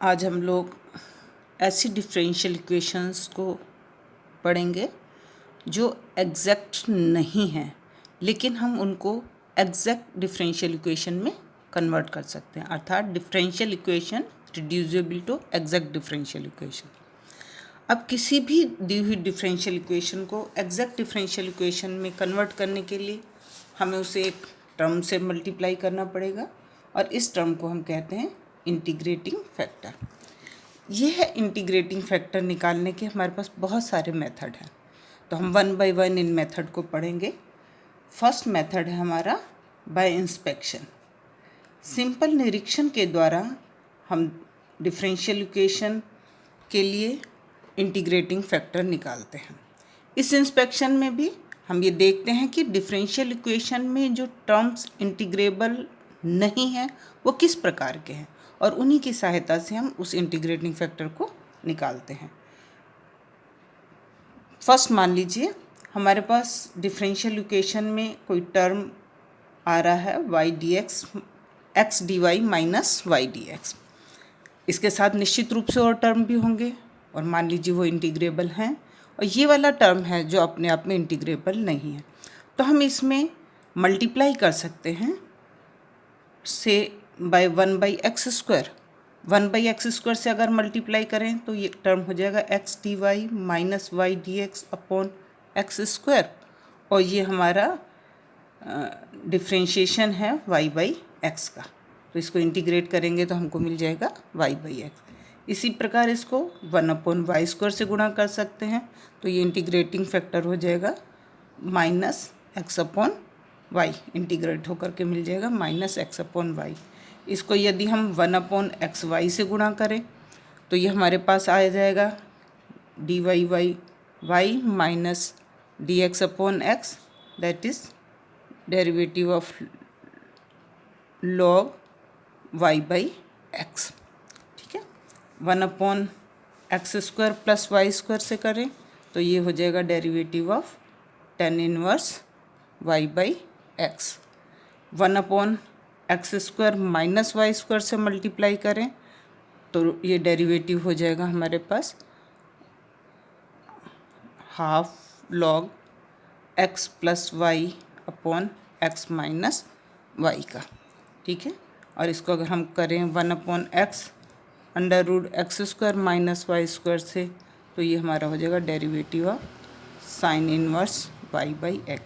आज हम लोग ऐसी डिफरेंशियल इक्वेशंस को पढ़ेंगे जो एग्जैक्ट नहीं हैं, लेकिन हम उनको एग्जैक्ट डिफरेंशियल इक्वेशन में कन्वर्ट कर सकते हैं। अर्थात differential equation reducible to exact differential equation. अब किसी भी दी हुई डिफरेंशियल इक्वेशन को एग्जैक्ट डिफरेंशियल इक्वेशन में कन्वर्ट करने के लिए हमें उसे एक टर्म से मल्टीप्लाई करना पड़ेगा और इस टर्म को हम कहते हैं इंटीग्रेटिंग फैक्टर। यह इंटीग्रेटिंग फैक्टर निकालने के हमारे पास बहुत सारे मेथड हैं, तो हम one by one in method को पढ़ेंगे। फर्स्ट मेथड है हमारा बाय इंस्पेक्शन। सिंपल निरीक्षण के द्वारा हम डिफरेंशियल इक्वेशन के लिए इंटीग्रेटिंग फैक्टर निकालते हैं। इस इंस्पेक्शन में भी हम ये देखते हैं कि डिफरेंशियल इक्वेशन में जो टर्म्स इंटीग्रेबल नहीं हैं वो किस प्रकार के हैं, और उन्हीं की सहायता से हम उस इंटीग्रेटिंग फैक्टर को निकालते हैं। फर्स्ट मान लीजिए हमारे पास डिफरेंशियल इक्वेशन में कोई टर्म आ रहा है y dx x dy minus y dx। इसके साथ निश्चित रूप से और टर्म भी होंगे और मान लीजिए वो इंटीग्रेबल हैं, और ये वाला टर्म है जो अपने आप में इंटीग्रेबल नहीं है, तो हम इसमें मल्टीप्लाई कर सकते हैं से बाय 1/x²। 1/x² से अगर मल्टीप्लाई करें तो ये टर्म हो जाएगा x dy minus y dx upon x², और ये हमारा डिफ्रेंशिएशन है y/x का। तो इसको इंटीग्रेट करेंगे तो हमको मिल जाएगा y/x। इसी प्रकार इसको 1/y² से गुणा कर सकते हैं, तो ये इंटीग्रेटिंग फैक्टर हो जाएगा माइनस x/y। इंटीग्रेट होकर के मिल जाएगा माइनस x/y। इसको यदि हम 1/xy से गुणा करें तो ये हमारे पास आ जाएगा dy/y minus dx/x, that is derivative of log y/x। ठीक है, 1/x² प्लस y² से करें तो ये हो जाएगा derivative of tan inverse y/x। 1/x² minus y² से मल्टीप्लाई करें तो ये डेरिवेटिव हो जाएगा हमारे पास half log x plus y upon x minus y का। ठीक है, और इसको अगर हम करें 1/x √x² माइनस y² से तो ये हमारा हो जाएगा derivative of sine inverse y/x।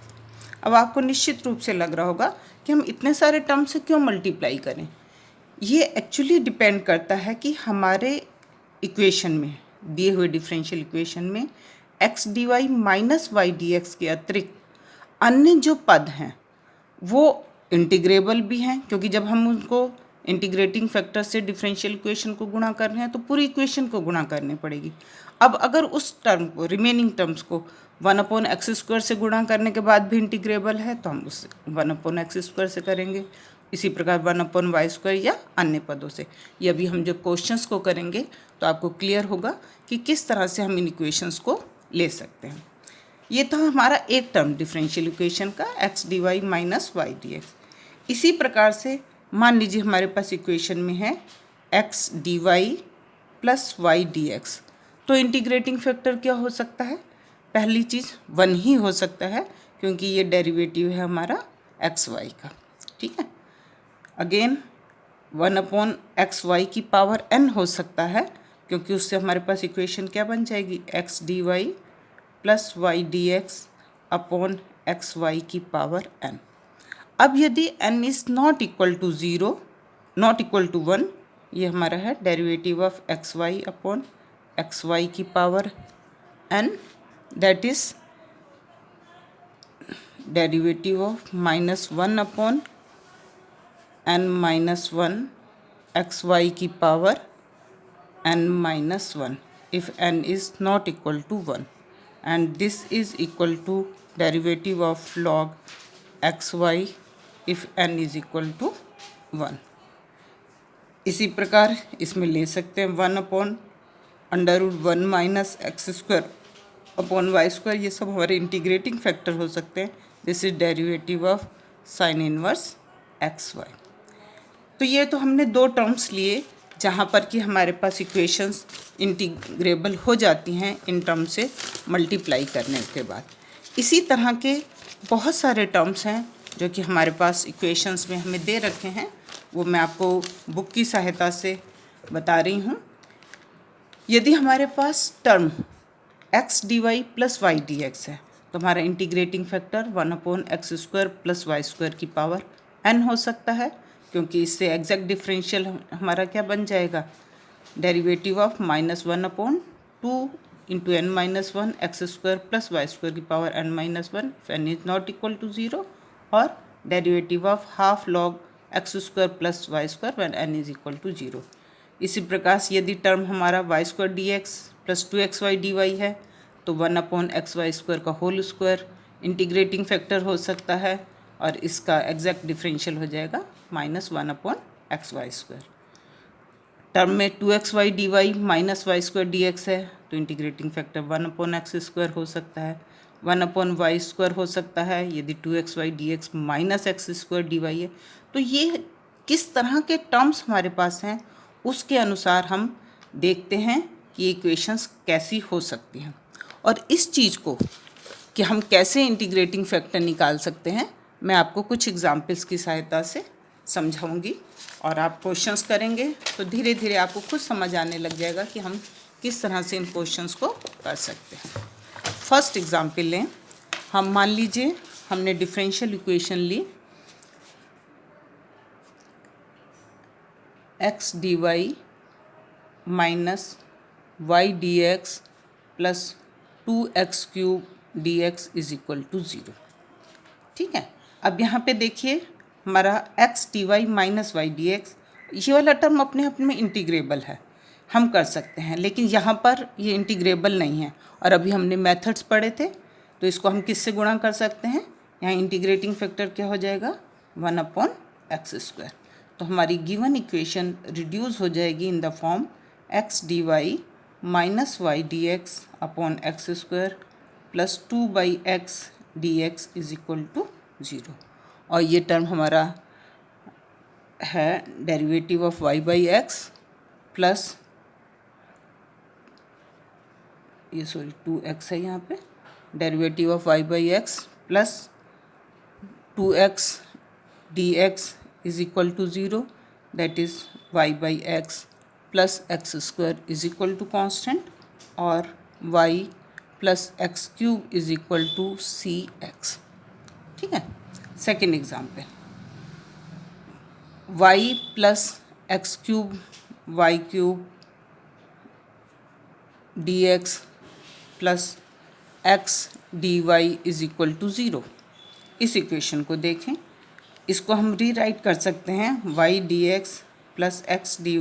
अब आपको निश्चित रूप से लग रहा होगा कि हम इतने सारे टर्म से क्यों मल्टीप्लाई करें। ये एक्चुअली डिपेंड करता है कि हमारे इक्वेशन में, दिए हुए डिफरेंशियल इक्वेशन में x dy minus y dx के अतिरिक्त अन्य जो पद हैं वो इंटीग्रेबल भी हैं, क्योंकि जब हम उनको इंटीग्रेटिंग फैक्टर से डिफरेंशियल इक्वेशन को गुणा कर रहे हैं तो पूरी इक्वेशन को गुणा करनी पड़ेगी। अब अगर उस टर्म को, रिमेनिंग टर्म्स को 1/x² से गुणा करने के बाद भी इंटीग्रेबल है तो हम उस 1/x² से करेंगे। इसी प्रकार 1/y² या अन्य पदों से। ये अभी हम जब क्वेश्चंस को करेंगे तो आपको क्लियर होगा कि किस तरह से हम इन इक्वेशंस को ले सकते हैं। ये था हमारा एक टर्म डिफरेंशियल इक्वेशन का x dy minus y dx। इसी प्रकार से मान लीजिए हमारे पास इक्वेशन में है x dy plus y dx, तो इंटीग्रेटिंग फैक्टर क्या हो सकता है? पहली चीज़ 1 ही हो सकता है, क्योंकि ये डेरिवेटिव है हमारा xy का। ठीक है, अगेन 1/xy की पावर n हो सकता है, क्योंकि उससे हमारे पास इक्वेशन क्या बन जाएगी x dy plus y dx upon xy की पावर n। अब यदि n is not equal to 0, not equal to 1, ये हमारा है derivative of xy upon xy की power n, that is derivative of -1 upon n minus 1 xy की power n minus 1 if n is not equal to 1, and this is equal to derivative of log xy if n is equal to 1। इसी प्रकार इसमें ले सकते हैं 1/√1 minus x² upon y², ये सब हमारे इंटीग्रेटिंग फैक्टर हो सकते हैं। This is derivative of sine inverse xy। तो ये तो हमने दो टर्म्स लिए जहाँ पर कि हमारे पास इक्वेशंस इंटीग्रेबल हो जाती हैं इन टर्म से मल्टीप्लाई करने के बाद। इसी तरह के बहुत सारे टर्म्स हैं जो कि हमारे पास इक्वेशंस में हमें दे रखे हैं, वो मैं आपको बुक की सहायता से बता रही हूँ। यदि हमारे पास term x d y plus y d x है तो हमारा integrating factor 1/x² plus y square की पावर n हो सकता है, क्योंकि इससे एग्जैक्ट डिफरेंशियल हमारा क्या बन जाएगा, derivative of -1/2 into n minus one x² plus y square की power n minus one n is not equal to 0, और derivative of half log x² plus y square one n is equal to 0। इसी प्रकार से यदि term हमारा y² dx plus 2xy dy है तो 1/xy² का होल स्क्वायर इंटीग्रेटिंग फैक्टर हो सकता है, और इसका एग्जैक्ट डिफरेंशियल हो जाएगा -1/xy²। टर्म में 2xy dy minus y² dx है तो इंटीग्रेटिंग फैक्टर 1/x² हो सकता है, 1/y² हो सकता है यदि 2xy dx minus x² dy है। तो ये किस तरह के टर्म्स हमारे पास हैं उसके अनुसार हम देखते हैं कि इक्वेशंस कैसी हो सकती हैं, और इस चीज़ को कि हम कैसे इंटीग्रेटिंग फैक्टर निकाल सकते हैं मैं आपको कुछ एग्जाम्पल्स की सहायता से समझाऊंगी, और आप क्वेश्चंस करेंगे तो धीरे धीरे आपको खुद समझ आने लग जाएगा कि हम किस तरह से इन क्वेश्चंस को कर सकते हैं। फर्स्ट एग्जाम्पल लें, हम मान लीजिए हमने डिफरेंशियल इक्वेशन ली x d y minus y d x plus 2x³ dx is equal to 0। ठीक है, अब यहाँ पे देखिए हमारा x d y minus y d x, ये वाला टर्म अपने आप में इंटीग्रेबल है, हम कर सकते हैं, लेकिन यहाँ पर ये इंटीग्रेबल नहीं है। और अभी हमने मेथड्स पढ़े थे तो इसको हम किससे गुणा कर सकते हैं, यहाँ इंटीग्रेटिंग फैक्टर क्या हो जाएगा 1/x²। तो हमारी गिवन इक्वेशन रिड्यूस हो जाएगी in the form x d y minus y d x upon x² plus 2/x dx is equal to 0। और ये टर्म हमारा है derivative of y/x plus 2x है यहाँ पे, derivative of y/x plus 2x dx is equal to 0, that is y/x plus x² is equal to constant, और y plus x³ is equal to cx। ठीक है, second example, y plus x³ y³ dx plus x dy is equal to 0। इस equation को देखें, इसको हम rewrite कर सकते हैं y dx plus x dy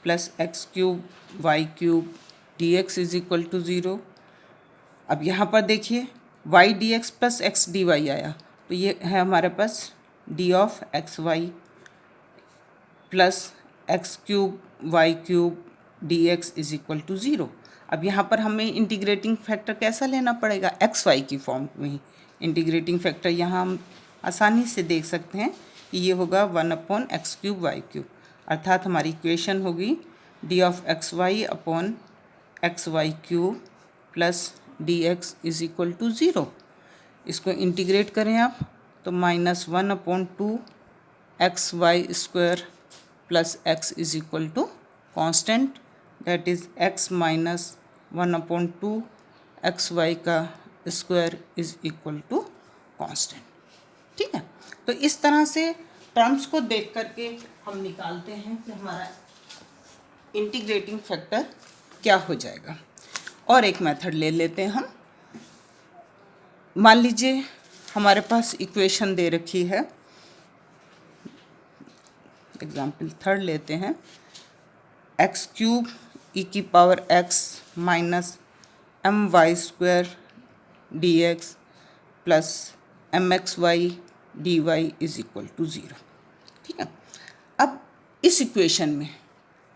plus x³ y³ dx is equal to 0। अब यहाँ पर देखिए y dx plus x dy आया, तो ये है हमारे पास d of xy plus x³ y³ dx is equal to 0। अब यहाँ पर हमें इंटीग्रेटिंग फैक्टर कैसा लेना पड़ेगा, xy की फॉर्म में ही। इंटीग्रेटिंग फैक्टर यहाँ हम आसानी से देख सकते हैं कि ये होगा 1/x³ y³, अर्थात हमारी इक्वेशन होगी d of xy upon xy³ plus dx is equal to 0। इसको इंटीग्रेट करें आप तो -1/2 xy² plus x is equal to constant, that is x minus 1/2 xy का square is equal to constant. ठीक है, तो इस तरह से टर्म्स को देख करके हम निकालते हैं कि हमारा इंटीग्रेटिंग फैक्टर क्या हो जाएगा। और एक मेथड ले लेते हैं हम, मान लीजिए हमारे पास इक्वेशन दे रखी है, एग्जाम्पल थर्ड लेते हैं, x³ e⁻x minus my² dx plus mxy dy is equal to 0। ठीक है, अब इस इक्वेशन में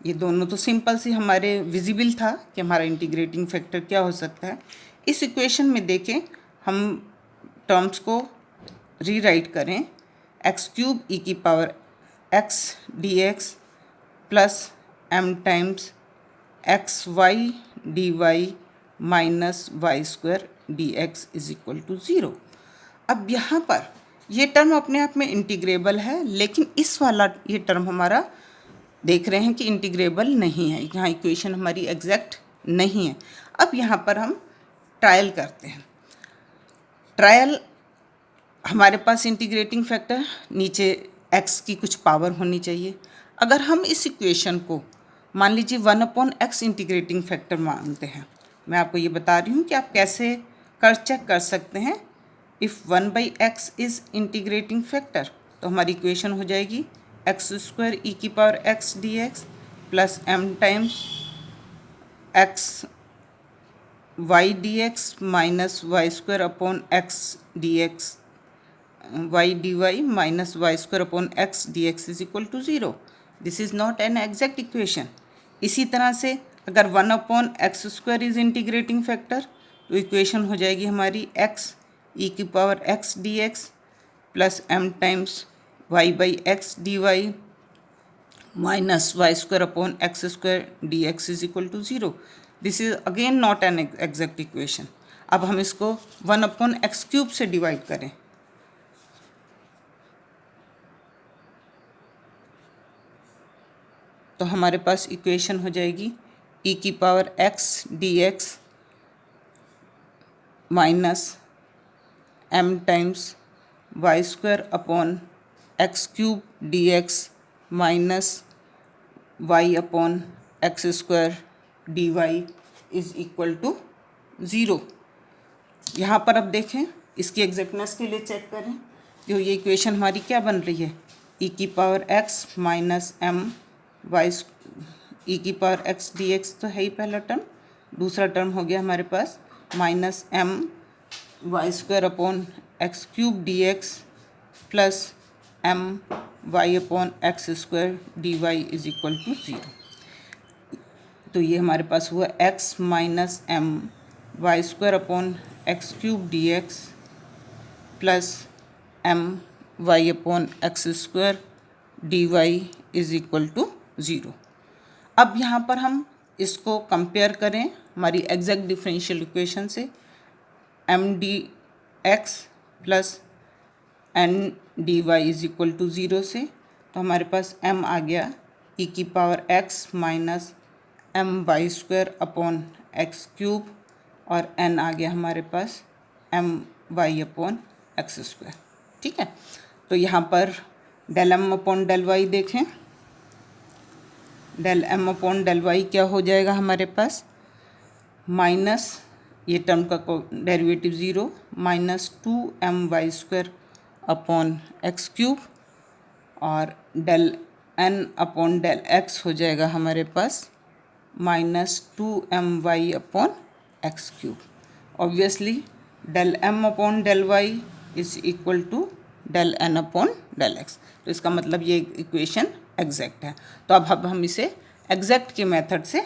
ये दोनों तो सिंपल सी हमारे विजिबल था कि हमारा इंटीग्रेटिंग फैक्टर क्या हो सकता है। इस इक्वेशन में देखें, हम टर्म्स को रीराइट करें, x³ e⁻x dx plus m times x y d y minus y square d x is equal to 0। अब यहाँ पर ये टर्म अपने आप में इंटीग्रेबल है, लेकिन इस वाला ये टर्म हमारा देख रहे हैं कि इंटीग्रेबल नहीं है, यहाँ इक्वेशन हमारी एग्जैक्ट नहीं है। अब यहाँ पर हम ट्रायल करते हैं। ट्रायल, हमारे पास इंटीग्रेटिंग फैक्टर नीचे x की कुछ पावर होनी चाहिए। अगर हम इस इक्वेशन को मान लीजिए 1/x इंटीग्रेटिंग फैक्टर मानते हैं, मैं आपको ये बता रही हूँ कि आप कैसे चेक कर सकते हैं। If 1/x is integrating factor तो हमारी इक्वेशन हो जाएगी x² e की power x dx plus m times x y dx minus y² upon x dx y dy minus y² upon x dx is equal to 0. This is not an exact equation. इसी तरह से अगर 1/x² is integrating factor तो equation हो जाएगी हमारी x e की power x dx plus m times y बाई x dy minus y² upon x² dx is equal to 0. This is again not an exact equation. अब हम इसको 1/x³ से डिवाइड करें तो हमारे पास इक्वेशन हो जाएगी e की power x dx minus m times y² upon x³ dx minus y upon x² dy is equal to 0। यहाँ पर अब देखें, इसकी एग्जैक्टनेस के लिए चेक करें तो ये इक्वेशन हमारी क्या बन रही है, e की power x minus m y e की पावर x dx तो है ही पहला टर्म। दूसरा टर्म हो गया हमारे पास minus m y² upon x³ dx plus m y upon x² dy is equal to 0। तो ये हमारे पास हुआ x minus m y² upon x³ dx plus m y upon x² dy is equal to 0। अब यहाँ पर हम इसको कंपेयर करें हमारी एग्जैक्ट डिफरेंशियल इक्वेशन से, m dx plus n dy is equal to 0 से, तो हमारे पास m आ गया e की power x minus my² upon x³ और n आ गया हमारे पास my अपॉन x²। ठीक है, तो यहाँ पर del m upon del y देखें, del m upon del y क्या हो जाएगा हमारे पास, माइनस ये टर्म का derivative 0 minus 2my² upon x³ और del n upon del x हो जाएगा हमारे पास minus 2my upon x³। Obviously del m upon del y is equal to del n upon del x, तो इसका मतलब ये इक्वेशन एग्जैक्ट है। तो अब हम इसे एग्जैक्ट के मेथड से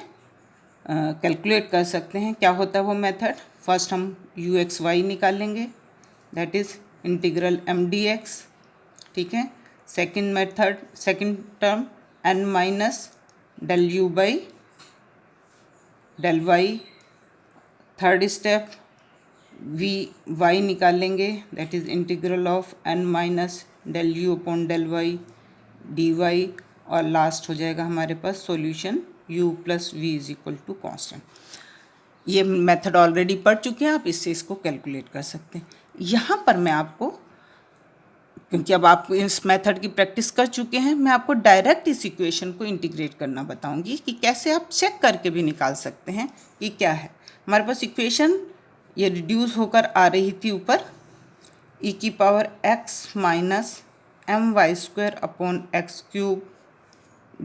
कैलकुलेट कर सकते हैं। क्या होता है वो मेथड, फर्स्ट हम u(x,y) निकालेंगे, that is integral m dx। ठीक है, second method, second term n minus del u by del y. Third step y निकालेंगे, that is integral of n minus del u upon del y dy और last हो जाएगा हमारे पास solution u plus v is equal to constant. ये method already पढ़ चुके हैं, आप इससे इसको कैलकुलेट कर सकते हैं। यहाँ पर मैं आपको, क्योंकि अब आप इस मेथड की प्रैक्टिस कर चुके हैं, मैं आपको डायरेक्ट इस इक्वेशन को इंटीग्रेट करना बताऊंगी कि कैसे आप चेक करके भी निकाल सकते हैं कि क्या है। हमारे पास इक्वेशन ये रिड्यूस होकर आ रही थी ऊपर, e की power x minus my² upon x³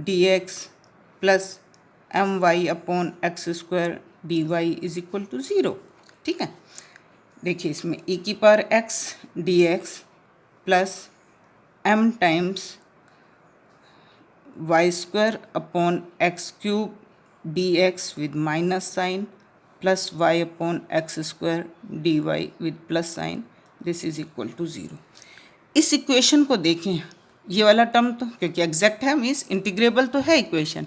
dx plus my upon x² dy is equal to 0। ठीक है, देखिए इसमें e की power x dx plus m times y² upon x³ dx with minus sign plus y upon x² dy with plus sign, this is equal to 0। इस equation को देखें, ये वाला टर्म तो क्योंकि एग्जैक्ट है मीन्स इंटीग्रेबल तो है इक्वेशन,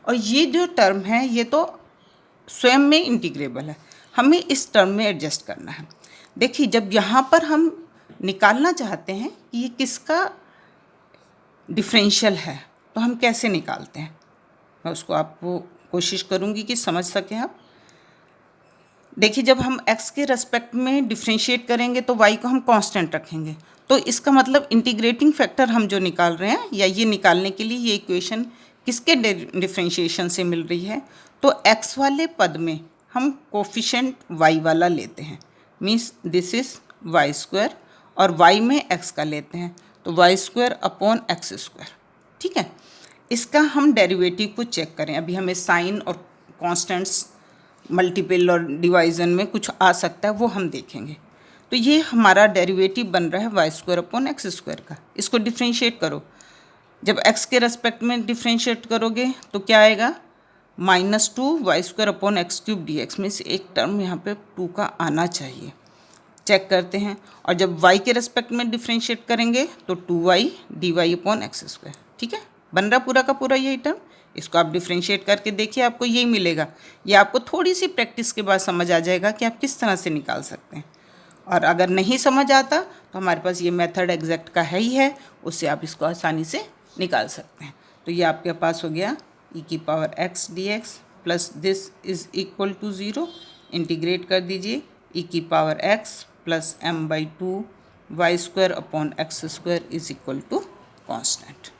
और ये जो टर्म है ये तो स्वयं में इंटीग्रेबल है, हमें इस टर्म में एडजस्ट करना है। देखिए जब यहाँ पर हम निकालना चाहते हैं कि ये किसका डिफरेंशियल है तो हम कैसे निकालते हैं, मैं उसको आपको कोशिश करूँगी कि समझ सकें आप। देखिए जब हम x के रेस्पेक्ट में डिफ्रेंशिएट करेंगे तो y को हम कांस्टेंट रखेंगे, तो इसका मतलब इंटीग्रेटिंग फैक्टर हम जो निकाल रहे हैं या ये निकालने के लिए ये इक्वेशन किसके डिफ्रेंशिएशन से मिल रही है, तो x वाले पद में हम कोफिशिएंट y वाला लेते हैं, means this is y square, और y में x का लेते हैं तो y square upon x square. ठीक है, इसका हम डेरिवेटिव को चेक करें। अभी हमें साइन और कॉन्स्टेंट्स मल्टीपल और डिवाइजन में कुछ आ सकता है वो हम देखेंगे। तो ये हमारा डेरिवेटिव बन रहा है y square upon x square का। इसको डिफ्रेंशिएट करो, जब x के रेस्पेक्ट में डिफ्रेंशिएट करोगे तो क्या आएगा, -2 y square upon x cube d x, means एक टर्म यहाँ पे 2 का आना चाहिए। चेक करते हैं, और जब y के रेस्पेक्ट में डिफ्रेंशिएट करेंगे तो 2y d y upon x square. ठीक है, बन रहा पूरा का पूरा यही टर्म। इसको आप डिफ्रेंशिएट करके देखिए, आपको यही मिलेगा। ये आपको थोड़ी सी प्रैक्टिस के बाद समझ आ जाएगा कि आप किस तरह से निकाल सकते हैं। और अगर नहीं समझ आता तो हमारे पास ये मेथड एग्जैक्ट का है ही है, उससे आप इसको आसानी से निकाल सकते हैं। तो ये आपके पास हो गया e की power x dx plus this is equal to 0। Integrate कर दीजिए, e की power x plus m/2 y square upon x square is equal to constant.